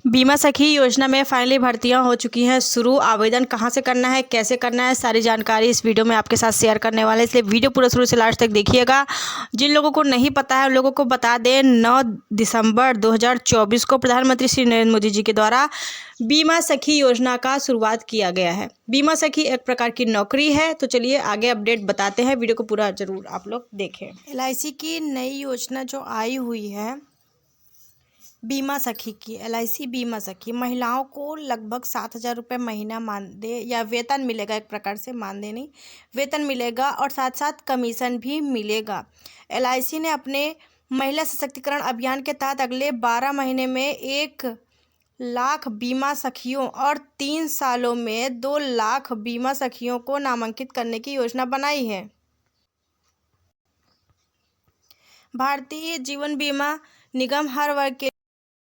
बीमा सखी योजना में फाइनली भर्तियां हो चुकी हैं शुरू। आवेदन कहां से करना है, कैसे करना है, सारी जानकारी इस वीडियो में आपके साथ शेयर करने वाले हैं, इसलिए वीडियो पूरा शुरू से लास्ट तक देखिएगा। जिन लोगों को नहीं पता है उन लोगों को बता दें, 9 दिसंबर 2024 को प्रधानमंत्री श्री नरेंद्र मोदी जी के द्वारा बीमा सखी योजना का शुरुआत किया गया है। बीमा सखी एक प्रकार की नौकरी है। तो चलिए आगे अपडेट बताते हैं, वीडियो को पूरा जरूर आप लोग देखें। LIC की नई योजना जो आई हुई है बीमा सखी की, LIC बीमा सखी, महिलाओं को लगभग 7,000 रुपये महीना मानदेय या वेतन मिलेगा। एक प्रकार से मानदेय नहीं, वेतन मिलेगा और साथ साथ कमीशन भी मिलेगा। LIC ने अपने महिला सशक्तिकरण अभियान के तहत अगले 12 महीने में 1 लाख बीमा सखियों और 3 सालों में 2 लाख बीमा सखियों को नामांकित करने की योजना बनाई है। भारतीय जीवन बीमा निगम हर वर्ग के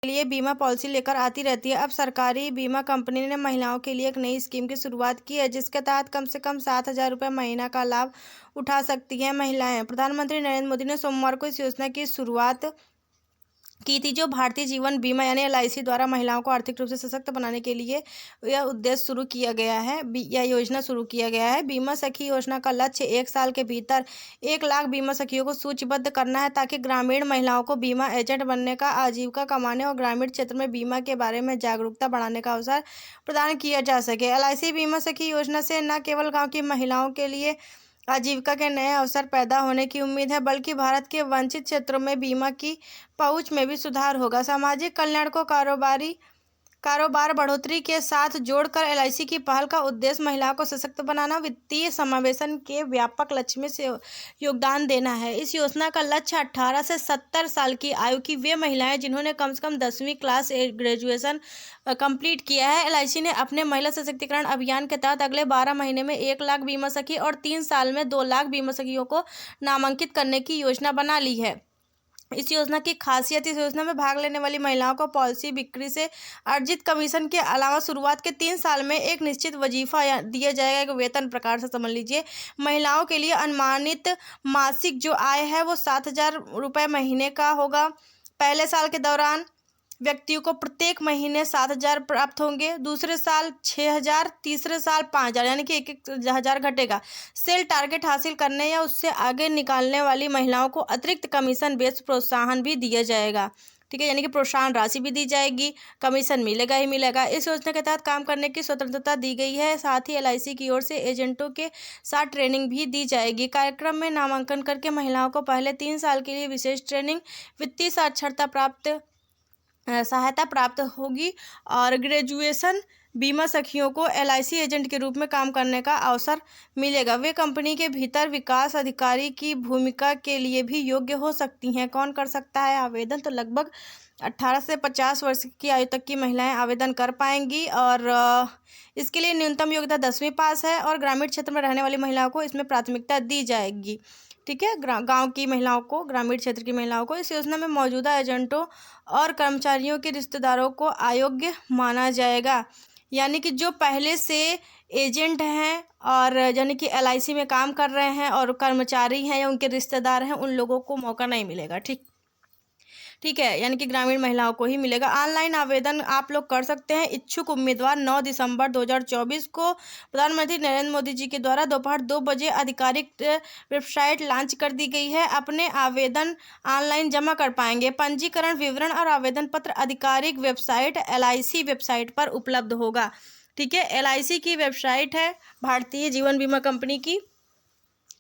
लिए बीमा पॉलिसी लेकर आती रहती है। अब सरकारी बीमा कंपनी ने महिलाओं के लिए एक नई स्कीम की शुरुआत की है, जिसके तहत कम से कम 7,000 रुपये महीना का लाभ उठा सकती हैं महिलाएं। प्रधानमंत्री नरेंद्र मोदी ने सोमवार को इस योजना की शुरुआत की थी, जो भारतीय जीवन बीमा यानी LIC द्वारा महिलाओं को आर्थिक रूप से सशक्त बनाने के लिए यह उद्देश्य शुरू किया गया है, यह योजना शुरू किया गया है। बीमा सखी योजना का लक्ष्य 1 साल के भीतर 1 लाख बीमा सखियों को सूचीबद्ध करना है, ताकि ग्रामीण महिलाओं को बीमा एजेंट बनने का, आजीविका कमाने और ग्रामीण क्षेत्र में बीमा के बारे में जागरूकता बढ़ाने का अवसर प्रदान किया जा सके। LIC बीमा सखी योजना से न केवल गाँव की महिलाओं के लिए आजीविका के नए अवसर पैदा होने की उम्मीद है, बल्कि भारत के वंचित क्षेत्रों में बीमा की पहुंच में भी सुधार होगा। सामाजिक कल्याण को कारोबार बढ़ोतरी के साथ जोड़कर LIC की पहल का उद्देश्य महिलाओं को सशक्त बनाना, वित्तीय समावेशन के व्यापक लक्ष्य में से योगदान देना है। इस योजना का लक्ष्य 18 से 70 साल की आयु की वे महिलाएं जिन्होंने कम से कम 10वीं क्लास ग्रेजुएशन कंप्लीट किया है। LIC ने अपने महिला सशक्तिकरण अभियान के तहत अगले 12 महीने में 1 लाख बीमा सखी और 3 साल में 2 लाख बीमा सखियों को नामांकित करने की योजना बना ली है। इस योजना की खासियत, इस योजना में भाग लेने वाली महिलाओं को पॉलिसी बिक्री से अर्जित कमीशन के अलावा शुरुआत के 3 साल में एक निश्चित वजीफा दिया जाएगा। एक वेतन प्रकार से समझ लीजिए। महिलाओं के लिए अनुमानित मासिक जो आय है वो 7,000 रुपये महीने का होगा। पहले साल के दौरान व्यक्तियों को प्रत्येक महीने 7,000 प्राप्त होंगे, दूसरे साल 6,000, तीसरे साल 5,000, यानी कि 1,000 घटेगा। सेल टारगेट हासिल करने या उससे आगे निकालने वाली महिलाओं को अतिरिक्त कमीशन बेस्ड प्रोत्साहन भी दिया जाएगा। ठीक है, यानी कि प्रोत्साहन राशि भी दी जाएगी, कमीशन मिलेगा ही मिलेगा। इस योजना के तहत काम करने की स्वतंत्रता दी गई है। साथ ही LIC की ओर से एजेंटों के साथ ट्रेनिंग भी दी जाएगी। कार्यक्रम में नामांकन करके महिलाओं को पहले 3 साल के लिए विशेष ट्रेनिंग, वित्तीय साक्षरता सहायता प्राप्त होगी और ग्रेजुएशन बीमा सखियों को LIC एजेंट के रूप में काम करने का अवसर मिलेगा। वे कंपनी के भीतर विकास अधिकारी की भूमिका के लिए भी योग्य हो सकती हैं। कौन कर सकता है आवेदन? तो लगभग 18 से 50 वर्ष की आयु तक की महिलाएं आवेदन कर पाएंगी और इसके लिए न्यूनतम योग्यता 10वीं पास है और ग्रामीण क्षेत्र में रहने वाली महिलाओं को इसमें प्राथमिकता दी जाएगी। ठीक है, गांव की महिलाओं को, ग्रामीण क्षेत्र की महिलाओं को इस योजना में मौजूदा एजेंटों और कर्मचारियों के रिश्तेदारों को अयोग्य माना जाएगा। यानी कि जो पहले से एजेंट हैं और यानी कि LIC में काम कर रहे हैं और कर्मचारी हैं या उनके रिश्तेदार हैं, उन लोगों को मौका नहीं मिलेगा। ठीक है, यानी कि ग्रामीण महिलाओं को ही मिलेगा। ऑनलाइन आवेदन आप लोग कर सकते हैं। इच्छुक उम्मीदवार 9 दिसंबर 2024 को प्रधानमंत्री नरेंद्र मोदी जी के द्वारा दोपहर 2 बजे आधिकारिक वेबसाइट लॉन्च कर दी गई है। अपने आवेदन ऑनलाइन जमा कर पाएंगे। पंजीकरण विवरण और आवेदन पत्र आधिकारिक वेबसाइट LIC वेबसाइट पर उपलब्ध होगा। ठीक है, LIC की वेबसाइट है भारतीय जीवन बीमा कंपनी की।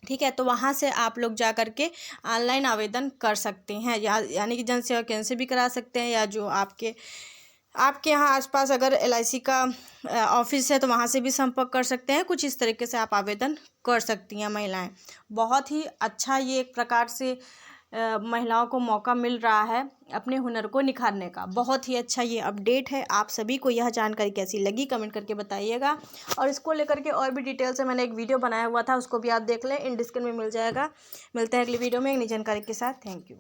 ठीक है, तो वहाँ से आप लोग जा करके ऑनलाइन आवेदन कर सकते हैं, यानी कि जन सेवा केंद्र से भी करा सकते हैं, या जो आपके यहाँ आसपास अगर LIC का ऑफिस है तो वहाँ से भी संपर्क कर सकते हैं। कुछ इस तरीके से आप आवेदन कर सकती हैं महिलाएं। बहुत ही अच्छा ये एक प्रकार से महिलाओं को मौका मिल रहा है अपने हुनर को निखारने का। बहुत ही अच्छा ये अपडेट है। आप सभी को यह जानकारी कैसी लगी कमेंट करके बताइएगा, और इसको लेकर के और भी डिटेल से मैंने एक वीडियो बनाया हुआ था, उसको भी आप देख लें, इन डिस्क्रिप्शन में मिल जाएगा। मिलते हैं अगली वीडियो में एक नई जानकारी के साथ। Thank you.